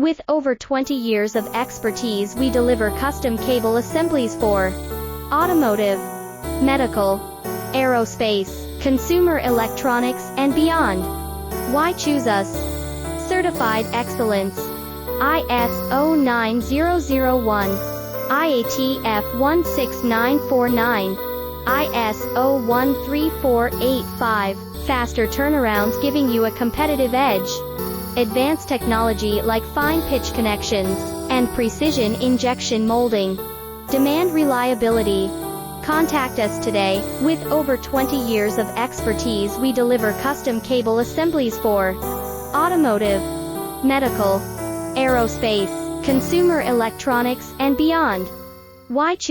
With over 20 years of expertise, we deliver custom cable assemblies for automotive, medical, aerospace, consumer electronics, and beyond. Why choose us? Certified excellence. ISO 9001, IATF 16949, ISO 13485. Faster turnarounds, giving you a competitive edge. Advanced technology like fine pitch connections and precision injection molding. Demand reliability. Contact us today. With over 20 years of expertise, we deliver custom cable assemblies for automotive, medical, aerospace, consumer electronics, and beyond. Why choose